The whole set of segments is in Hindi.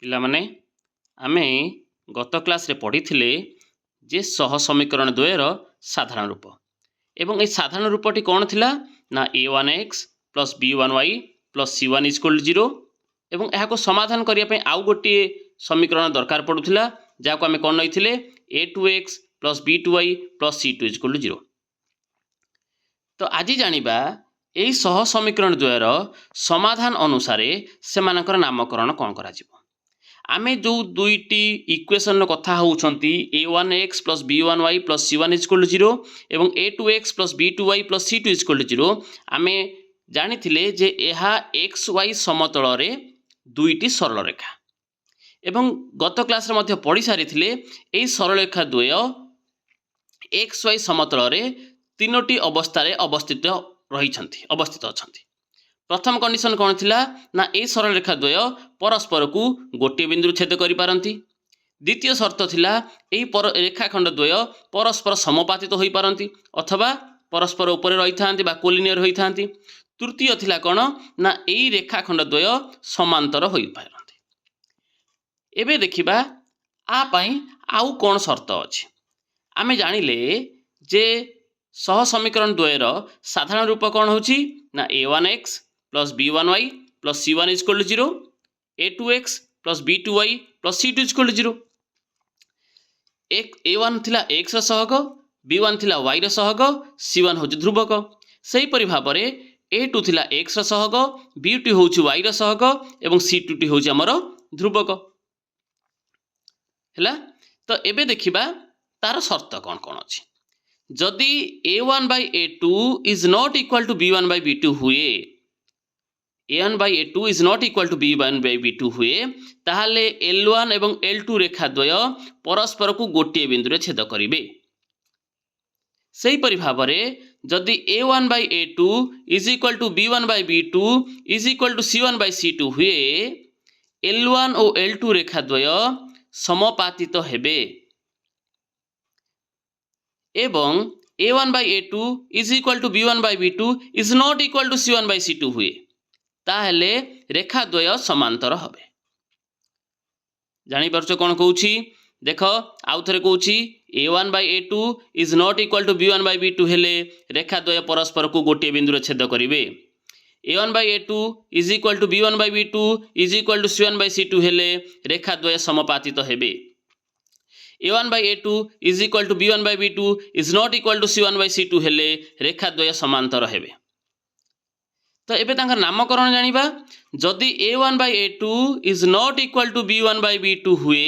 ପିଲାମାନେ ଆମେ ଗତ କ୍ଲାସରେ ପଢ଼ିଥିଲେ ଯେ ସହ ସମୀକରଣ ଦ୍ୱୟର ସାଧାରଣ ରୂପ ଏବଂ ଏହି ସାଧାରଣ ରୂପଟି କ'ଣ ଥିଲା ନା a1x plus b1y plus c1 = 0 ଏବଂ ଏହାକୁ ସମାଧାନ କରିବା ପାଇଁ ଆଉ ଗୋଟିଏ ସମୀକରଣ ଦରକାର ପଡ଼ୁଥିଲା ଯାହାକୁ ଆମେ କ'ଣ ନେଇଥିଲେ a2x plus b2y plus c2 = 0। ତ ଆଜି ଜାଣିବା ଏହି ସହ ସମୀକରଣ ଦ୍ୱୟର ସମାଧାନ ଅନୁସାରେ ସେମାନଙ୍କର ନାମକରଣ କ'ଣ କରାଯିବ। ଆମେ ଯେଉଁ ଦୁଇଟି ଇକ୍ୱେସନର କଥା ହେଉଛନ୍ତି a1x plus b1y plus c1 = 0 ଏବଂ a2x plus b2y plus c2 = 0 ଆମେ ଜାଣିଥିଲେ ଯେ ଏହା xy ସମତଳରେ ଦୁଇଟି ସରଳ ରେଖା ଏବଂ ଗତ କ୍ଲାସରେ ମଧ୍ୟ ପଢ଼ି ସାରିଥିଲେ ଏହି ସରଳରେଖା ଦ୍ୱୟ xy ସମତଳରେ ତିନୋଟି ଅବସ୍ଥାରେ ଅବସ୍ଥିତ ଅଛନ୍ତି। प्रथम कंडीशन कौन थिला ना ए सरल रेखा द्वय परस्परकू गोटे बिंदु छेद करि पारंती। द्वितीय शर्त थिला एही रेखाखंड द्वय परस्पर समापातित होई पारंती अथवा परस्पर ऊपर रही थांती बा कोलिनियर होई थांती। तृतीय थिला कोन ना एही रेखाखंड द्वय समांतर होई पारंती। एबे देखिबा आ पई आउ कोन शर्त अछि। आमे जानिले जे सह समीकरण द्वयर साधारण रूप कोन होछि ना a1x plus b1y plus c1 = 0 a2x plus b2y plus c2 = 0। a1 थिला x ର ସହଗ, b1 थिला y ର ସହଗ, c1 होछि ध्रुवक। सही परि भाबरे a2 थिला x ର ସହଗ, b2 होछि y ର ସହଗ एवं c2 होछि हमर ध्रुवक। हैला तो एबे देखिबा तार शर्त कोन कोन अछि। जदि a1 by a2 is not equal to b1 by b2 हुए, a1 by a2 is not equal to b1 by b2 हुए ताहाले l1 एवं l2 रेखा द्वय परस्पर को गोटे बिंदु रे छेद करिवे। सही परि भाबरे जदि a1 by a2 is equal to b1 by b2 is equal to c1 by c2 हुए l1 और l2 रेखा द्वय समापातित हेबे एवं a1 by a2 is equal to b1 by b2 is not equal to c1 by c2 हुए ताहले रेखा द्वय समांतर हबे। जानि परछ कोन कहूछि देखो आउ थरे कहूछि a1 by a2 is not equal to b1 by b2 हेले रेखा द्वय परस्पर को गोटे बिंदु रे छेद करिवे। a1 by a2 is equal to b1 by b2 is equal to c1 by c2 हेले रेखा द्वय समापातित हेबे। a1 by a2 is equal to b1 by b2 is not equal to c1 by c2 हेले रेखा द्वय समांतर हेबे। तो एबे तांकर नामकरण जानिबा जदि a1 by a2 is not equal to b1 by b2 हुए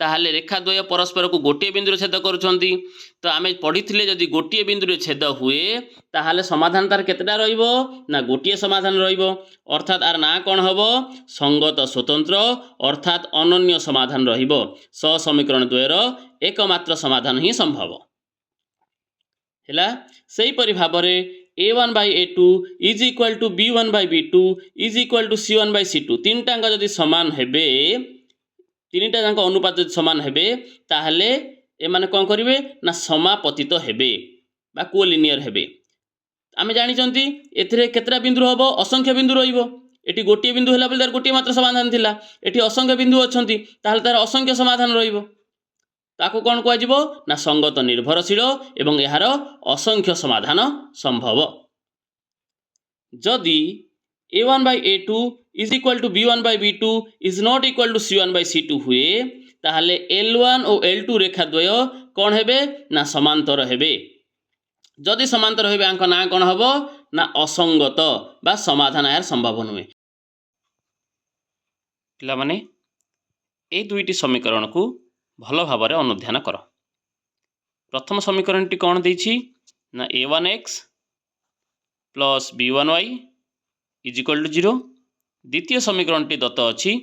ताहाले रेखा द्वय परस्पर को गोटे बिंदु रे छेद करूछंती। तो आमे पढिथिले जदि गोटे बिंदु रे छेद हुए ताहाले समाधान तार केतेटा रहिबो ना गोटे समाधान रहिबो अर्थात आर ना कोन हबो संगत स्वतंत्र अर्थात अनन्य समाधान रहिबो। सह समीकरण द्वयर एकमात्र समाधान ही संभव हैला। सही परि भाबरे a1 by a2 is equal to b1 by b2 is equal to c1 by c2 तीनटा अंक जदि समान हेबे तीनटा अंक अनुपात जदि समान हेबे ताहले ए माने कोन करिवे ना समापतित हेबे बा कोलिनियर हेबे। आमे जानि चंती एथिरे केतरा बिंदु हबो असंख्य बिंदु रहिबो। एटी गोटे बिंदु होला बेले तार गोटे मात्र समाधान थिला। एटी असंख्य बिंदु अछंती ताहले तार असंख्य समाधान रहिबो। ताको कोन कुआ जिवो ना संगत निर्भरशील एवं एहार असंख्य समाधान संभव। जदि a1 by a2 is equal to b1 by b2 is not equal to c1 by c2 हुए ताहले l1 और l2 रेखा द्वय कोन हेबे ना समांतर हेबे। जदि समांतर हेबे आंक ना कोन हबो ना असंगत बा समाधान यार संभव नुहे। पिला माने ए दुईटी समीकरण को भल भाव अनुध्यान कर। प्रथम समीकरण टी कौन देछि ना a1x plus b1y is equal to 0। द्वितीय समीकरण टी दत्त अछि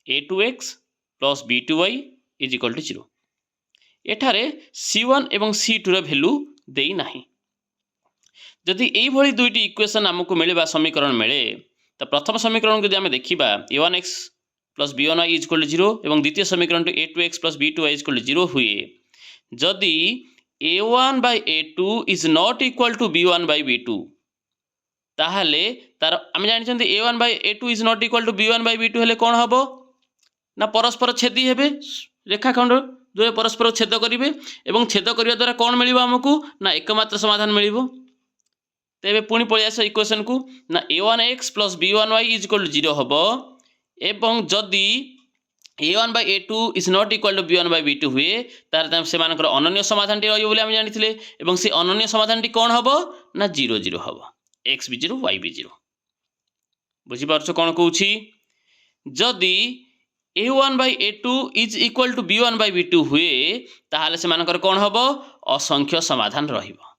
a2x plus b2y is equal to 0। एठारे c1 एवं c2 र वैल्यू देई नाही। जदि एई भली दुईटी इक्वेशन हमकु मिले समीकरण मिले तो प्रथम समीकरण को आम देखा a1x plus b1y is equal to 0 एवं द्वितीय समीकरण a2x plus b2y is equal to 0 हुए जदि a1 by a2 is not equal to b1 by b2 ताहले तार आम जानि a1 by a2 is not equal to b1 by b2 हेले कोन हबो ना परस्पर छेदी हेबे रेखाखंड जो परस्पर छेद करेंगे और छेद करने द्वारा कौन मिल आमको ना एकमात्र समाधान मिल तेरे पुणी पलि आस इक्वेशन को ना a1x plus b1y is equal to 0 हम एवं जदि a1/a2 is not equal to b1/b2 हुए तार से अनन्य समाधान रही जानी से अनन्य समाधान कौन हम ना 0 0 हम x भी 0 y भी 0 बुझीपार कौन कौच जदि a1/a2 is equal to b1/b2 हुए ताहले से कौन हम असंख्य समाधान रहिबो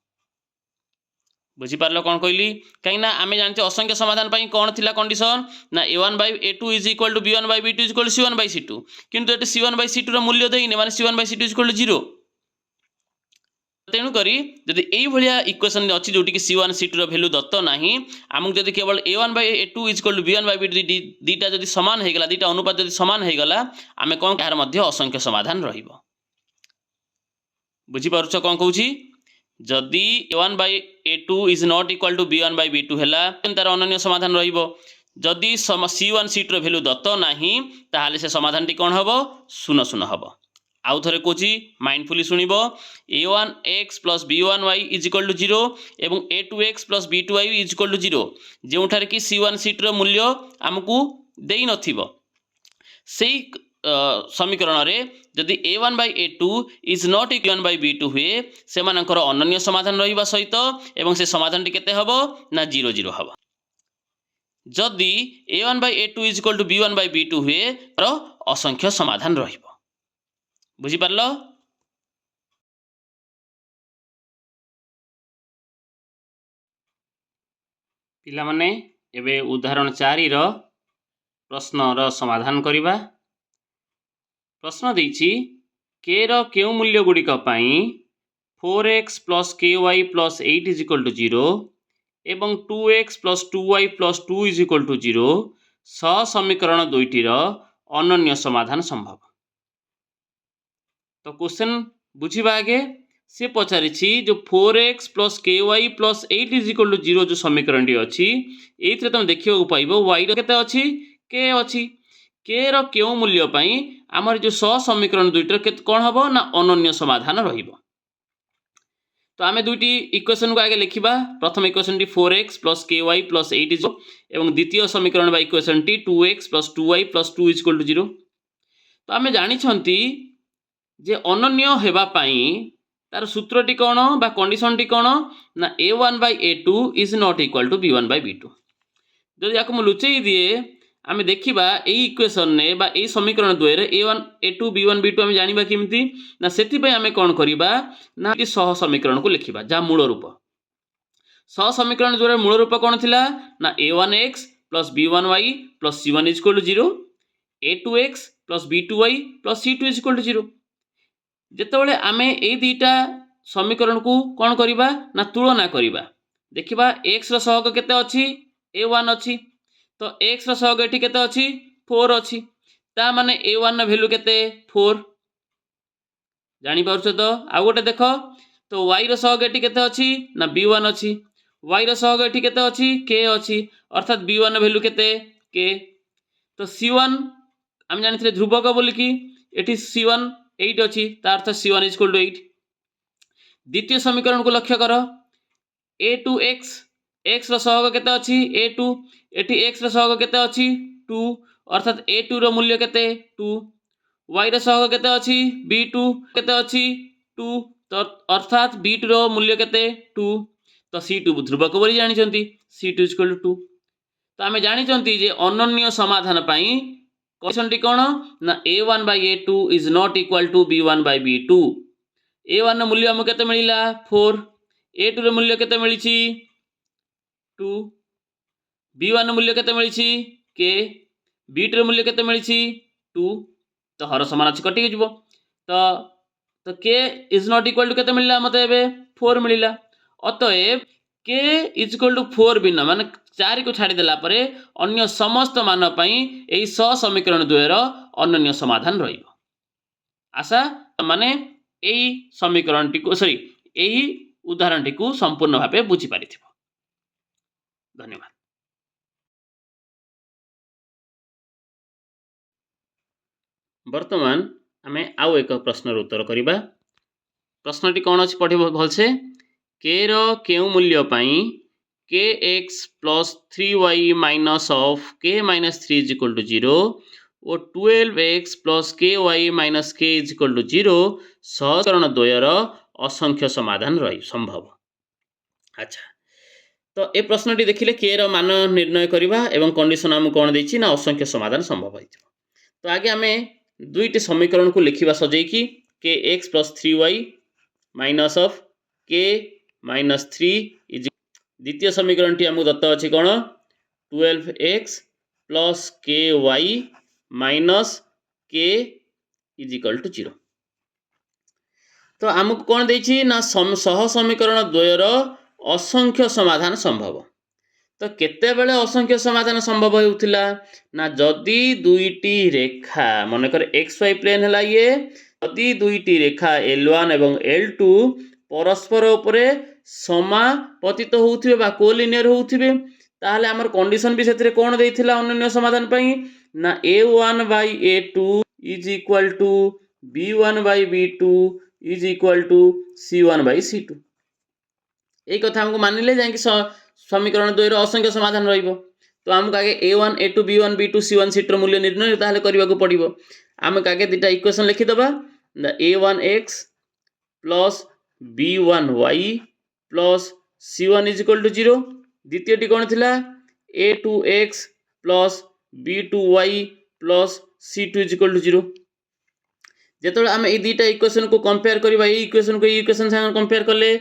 बुझीपार कौन कहली कहीं आम जानते असंख्य समाधान पर कौन थी कंडीशन ना a1/a2 is equal to b1/b2 is equal to c1/c2 किंतु ये c1/c2 मूल्य देने माने c1/c2 इज इक्वल टू 0 तेणुक जदि यही इक्वेशन अच्छी जोटि c1 c2 भैल्यू दत्त ना आमको जब केवल a1/a2 is equal to b1/b2 दीटा जब सामान होगा दीटा अनुपात जब सामान होगा आम कौन यार असंख्य समाधान रहिबो बुझीपार कौन कौच जदि a1/a2 is not equal to b1/b2 है तार अनन्य समाधान रहिबो जदि c1 c2 भैल्यू दत्त ना ताहले से समाधान कौन हम 0 0 हम आउ थे कौच माइंडफुली शुणब a1x plus b1y is equal to 0 और a2x plus b2y is equal to 0 जो कि c1 c2 मूल्य आमको दे नथिबो से समीकरण रे जदि a1/a2 is not equal bye b2 हुए से अनन्य समाधान रहिबा सहित एवं से समाधान केते हबो ना 0 0 हबो जदि a1/a2 is equal to b1/b2 हुए तो असंख्य समाधान रहिबो बुझी पारलो पिला माने एबे उदाहरण 4 रो प्रश्न रो समाधान करिबा प्रश्न देछि के रो केउ मूल्य गुड़िक 4x plus ky plus 8 is equal to 0 एवं 2x plus 2y plus 2 is equal to 0 समीकरण दुईटीर अनन्य समाधान संभव तो क्वेश्चन बुझीबा आगे से पचारि जो 4x plus ky plus 8 is equal to 0 जो समीकरण अच्छी ये तुम देखा पाइब y केते अच्छी k अच्छी k रो केउ मूल्य पई आमर जो समीकरण दुईटर कौन हम ना अनन्य समाधान रहिबो तो आम दुईटी इक्वेशन को आगे लिखा प्रथम इक्वेशन टी 4x plus ky plus 8 is और द्वितीय समीकरण बा इक्वेशन टी 2x plus 2y plus 2 is equal to 0 तो आम जानी जे अनन्य हेबा पाई तार सूत्रटी कौन बा कंडीशन टी कौन ना a1/a2 is not equal to b1/b2 जदि या लुचई दिए आम देखा यही इक्वेशन ने बा यही समीकरण द्वय a1 a2 b1 b2 आम जाना केमती ना से आम कौन करवा ना सह समीकरण को लिखा जहाँ मूल रूप सह समीकरण द्वय मूल रूप कौन थी ना a1x plus b1y plus c1 is equal to 0 a2x plus b2y plus c2 is equal to 0 जितेबाला आम ये दुईटा समीकरण को कौन करवा ना तुलना करवा देखा x सहग केते अच्छी a1 अच्छी तो x सहग ये केते अच्छी 4 अच्छी ता माने a1 वैल्यू केते 4 जानी पारुछ तो आ गोटे देख तो y सहग ये केते अच्छी ना b1 अच्छी y सहग ये केते अच्छी k अच्छी अर्थात b1 वैल्यू केते k तो c1 आम जानी ध्रुवक बोलिकी एटी c1 8 अच्छी अर्थ c1 इज इक्वल टू 8 द्वितीय समीकरण को लक्ष्य कर a2x x सहग केते अच्छी a2 एटी x सहग केते अच्छी 2 अर्थात a2 रो मूल्य केते 2 y सहग केते अच्छी b2 केते अच्छी 2 तो अर्थात b2 रो मूल्य केते 2 तो c2 ध्रुवक बोली जानिछंती c2 इज इक्वल टू 2 तो आमे जानिछंती जे अनन्य समाधान पई क्वेश्चन टी कौन ना a1/a2 is not equal to b1/b2 a1 मूल्य हमको केते मिलिला 4 a2 रो मूल्य केते मिलिछि 2 b1 मूल्य केते मिलिछि k b2 रो मूल्य केते मिलिछि 2 तो हर समान अछि कटि जिवो तो k is not equal to केते मिलिला मते एबे 4 मिलिला अतएव k इज इक्वल टू 4 बिना माने 4 को छाड़ी देला परे अन्य समस्त मान पई एई समीकरण द्वयर अनन्य समाधान रहिबो आशा माने एई समीकरण टी को सॉरी एई उदाहरण टी को संपूर्ण भाबे बुझी पारिथिबो धन्यवाद। वर्तमान आमे आउ एक प्रश्नर उत्तर करिबा। प्रश्नटी कौन अछि पढ़िब भलसे। के रो केउ मूल्य पई के x plus 3y minus of के माइनस 3 इज इक्वल टू 0 और 12x प्लस के वाई माइनस के इज इक्वल टू 0 सहकरण द्वयर असंख्य समाधान रही संभव। अच्छा, तो ए प्रश्नटी देखिले के रो मान निर्णय करिबा एवं कंडीशन हम कोन देछि ना असंख्य समाधान संभव होइथिबो। तो आगे आमे दुईटी समीकरण को लिखिबा सजेकी के x plus 3y minus of के माइनस 3 इज। द्वितीय समीकरण टी हमको दत्त अछि कोन 12x प्लस के वाई माइनस के इज इक्वल टू 0। तो आमको कौन देछि ना सह समीकरण द्वयर असंख्य समाधान संभव। तो केते बेले असंख्य समाधान संभव होउथिला ना जदी दुईटी रेखा मनकर xy प्लेन हला ये, जदी दुईटी रेखा L1 एवं L2 परस्पर उपरे समापतित होउथिबे बा कोलिनियर होउथिबे ताहले हमर कंडीशन भी सेतरे कोन देइथिला अनन्य समाधान पई ना a1 by a2 is equal to b1 by b2 is equal to c1 by c2। এই কথা हमको मानिले जाय समीकरण द्वयर असंख्य समाधान रहिबो। तो हमको आगे a1 a2 b1 b2 c1 c2 ର मूल्य निर्णय ताहले करिबाको पड़िबो। हमको आगे दुटा इक्वेशन लिखि दबा a1x plus b1y plus c1 is equal to 0। द्वितीय टी कोन थिला a2x plus b2y plus c2 is equal to 0। जेतोले हम ए दुटा इक्वेशन को कंपेयर करबा ए इक्वेशन को ए इक्वेशन संग कंपेयर करले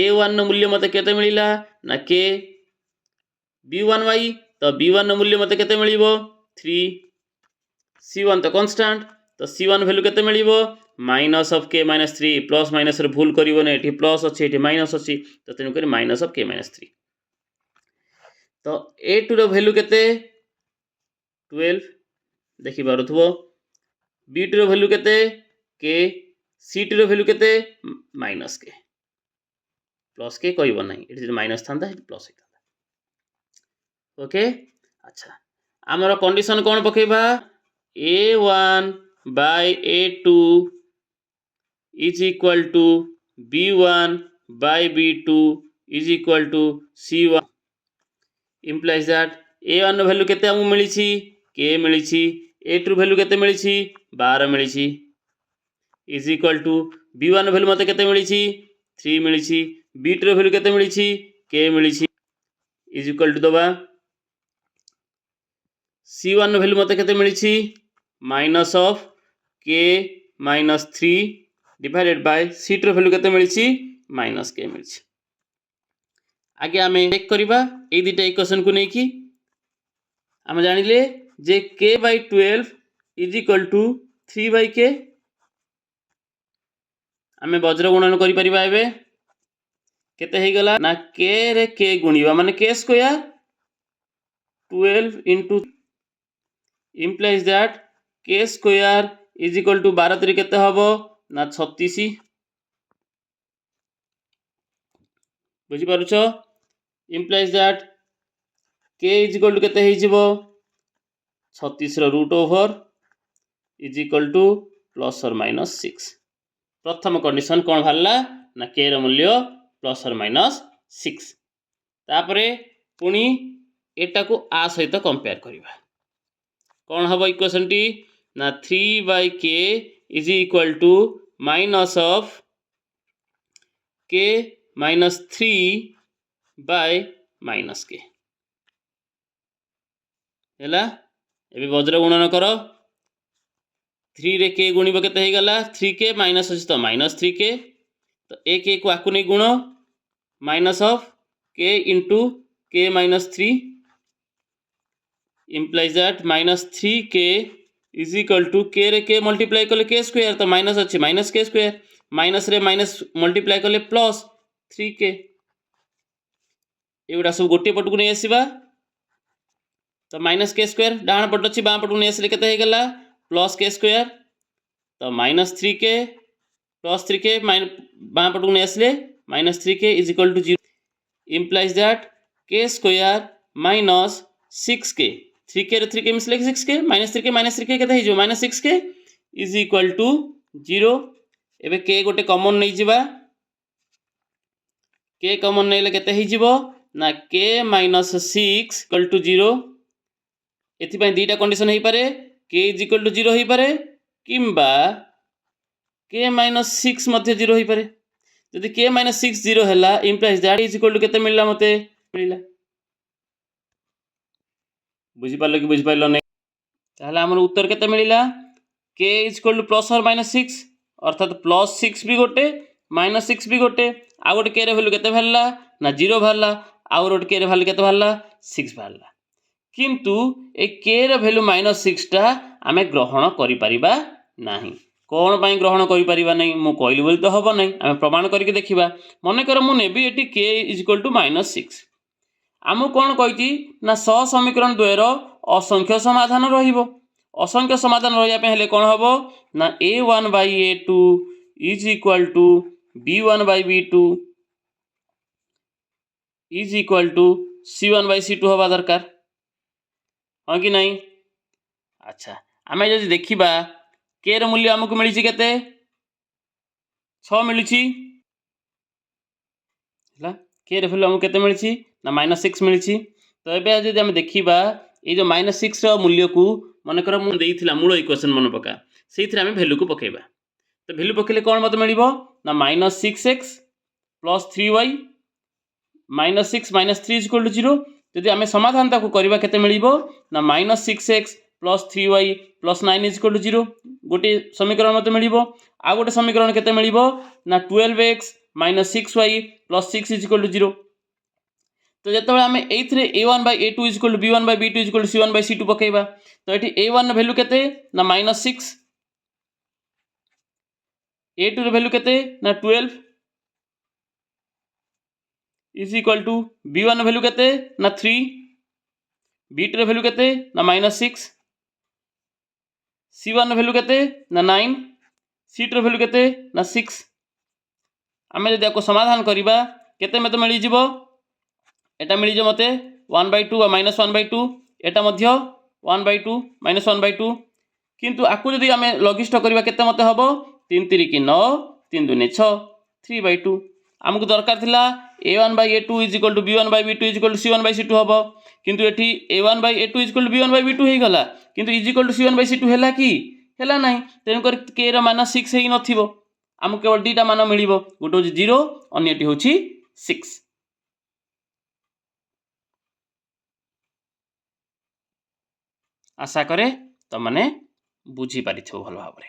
a1 नो मूल्य मते केते मिलिला ना k b1y तो b1 नो मूल्य मते केते मिलिबो 3 c1 तो कांस्टेंट तो c1 वैल्यू केते मिलिबो minus of k minus 3 plus minus रे भूल करिवो ने एठी प्लस अछि एठी माइनस अछि तो तेनु करी माइनस ऑफ k माइनस 3। तो a2 रो वैल्यू केते 12 देखि बारुथबो b2 रो वैल्यू केते k c2 रो वैल्यू केते माइनस k प्लस के कहब ना ये माइनस था प्लस होता। ओके अच्छा आमर कंडीशन कौन पकेबा a1 by a2 is equal to b1 by b2 is equal to c1 implies that a1 value केते हमु मिली छी k मिली छी a2 वैल्यू केते मिली छी 12 मिली छी is equal to b1 value मते केते मिली छी 3 मिली छी b2 रो वैल्यू केते मिली छी k मिली छी इज इक्वल टू दबा c1 वैल्यू मते केते मिली छी minus of k minus 3 divided by c2 रो वैल्यू केते मिली छी माइनस k मिली छी। आगे आमे चेक करबा ए दुटा इक्वेशन को नै कि हम जानिले जे k by 12 is equal to 3 by k आमे वज्र गुणन करि परिबा एबे केते हे गला ना k रे k गुणिबा माने k square 12 into implies that k square is equal to 12 3 केते हबो ना 36 बुझी पारुछो implies that k is equal to केते हे जिवो 36 रो root over is equal to plus or minus 6। प्रथम कंडीशन कोन भालला ना k रो मूल्य प्लस और माइनस 6 तापरे पुनी एटा को आ सहित कंपेयर करिबा कौन हबो इक्वेशन टी ना 3 by k is equal to minus of k minus 3 by minus k हैला एबे वज्र गुणन करो 3 रे k गुणिबो केते हे गला 3k माइनस अछि तो माइनस 3k तो एक एक को आकु नै गुण minus of k into k minus 3 implies that minus 3k is equal to k रे k मल्टीप्लाई कले k स्क्वायर तो माइनस अच्छे माइनस k स्क्वायर माइनस रे माइनस मल्टीप्लाई कले प्लस 3k एगुडा सब गोटे पट को नै आसीबा तो माइनस k स्क्वायर डाहण पट अछि बाम पट को नै आसीले केते हे गला प्लस k स्क्वायर तो माइनस 3k प्लस 3k बाम पट को नै आसीले minus 3k is equal to 0 implies that k square minus 6k 3k रे 3k मिसले 6k minus 3k केते हे जो minus 6k is equal to 0 एबे के गोटे कॉमन नहीं जिबा के कॉमन नहीं ले केते ही जिवो ना के माइनस 6 इक्वल टू 0 एथि पय दीटा कंडीशन हे पारे के इज इक्वल टू 0 हे पारे किंबा के माइनस 6 मध्ये 0 हे पारे जदि के माइनस 6 0 हैला implies that is equal to केते मिलला मते मिलला बुझी पालो कि बुझी पालो नै ताहले हमर उत्तर केते मिलला के इज इक्वल टू प्लस और माइनस 6 अर्थात प्लस 6 भी गोटे माइनस 6 भी गोटे आ गोटे के रे वैल्यू केते भरला ना 0 भरला आ गोटे के रे वैल्यू केते भरला 6 भरला किंतु ए के रे वैल्यू माइनस 6 टा आमे ग्रहण करि परिबा नाही कौन पाई ग्रहण करि परिबा नहीं मु कहली बोली तो हबो नहीं आमे प्रमाण करके देखिबा मने कर मु नेबी एटी के इज इक्वल टू माइनस 6 आमु कौन कहिती ना स समीकरण द्वयर असंख्य समाधान रहिबो असंख्य समाधान रहिया पे हेले कौन हबो ना a1 by a2 is equal to b1 by b2 is equal to c1 by c2 हवा दरकार हाँ कि नहीं अच्छा आमे जदि देखिबा के र मूल्य हमको मिली केते 6 मिली के रे वैल्यू हमको केते मिली ना माइनस 6 मिली तो एबे जदि हम देखिबा ए जो माइनस 6 रो मूल्य को मन कर मु देइथिला मूल इक्वेशन मन पका सेइथिरे हम वैल्यू को पकेबा तो वैल्यू पकेले कोन मत मिलिबो ना minus 6x plus 3y minus 6 minus 3 equal to 0 जदि आमे समाधान ताको करबा केते मिलिबो ना minus 6x plus 3y plus 9 equal to 0 गोटे समीकरण मत मिलिबो आ गोटे समीकरण केते मिलिबो ना 12x minus 6y plus 6 equal to 0 तो जतबे आमे एथिरे a1 by a2 is equal to b1 by b2 is equal to c1 by c2 पकेबा तो एठी a1 रे वैल्यू केते ना माइनस 6 a2 रे वैल्यू केते ना 12 इज इक्वल टू b1 रे वैल्यू केते ना 3 b2 रे वैल्यू केते ना माइनस 6 c1 रे वैल्यू केते ना 9 c2 रे वैल्यू केते ना 6 आमे जदि याको समाधान करिबा केते मते मिलि जिवो एटा मिली जो मते 1/2 वा माइनस 1/2 एटा मध्य 1/2 माइनस 1/2 किंतु आकु जदि आमे लघिष्ठ करिबा केते मते हबो 3 3 की 9 3 2 6 3/2 हमकु दरकार थिला a1 by a2 is equal to b1 by b2 is equal to c1 by c2 हबो किंतु एठी a1 by a2 is equal to b1 by b2 हे गला किंतु is equal to c1 by c2 हैला की हैला नाही तेन कर k रा मान 6 हेई नथिबो हमकु केवल दीटा मान मिलिबो गोटे होची 0 अन्यटी होची 6 आशा करे तो माने बुझी पारिथिबो भल भाबरे।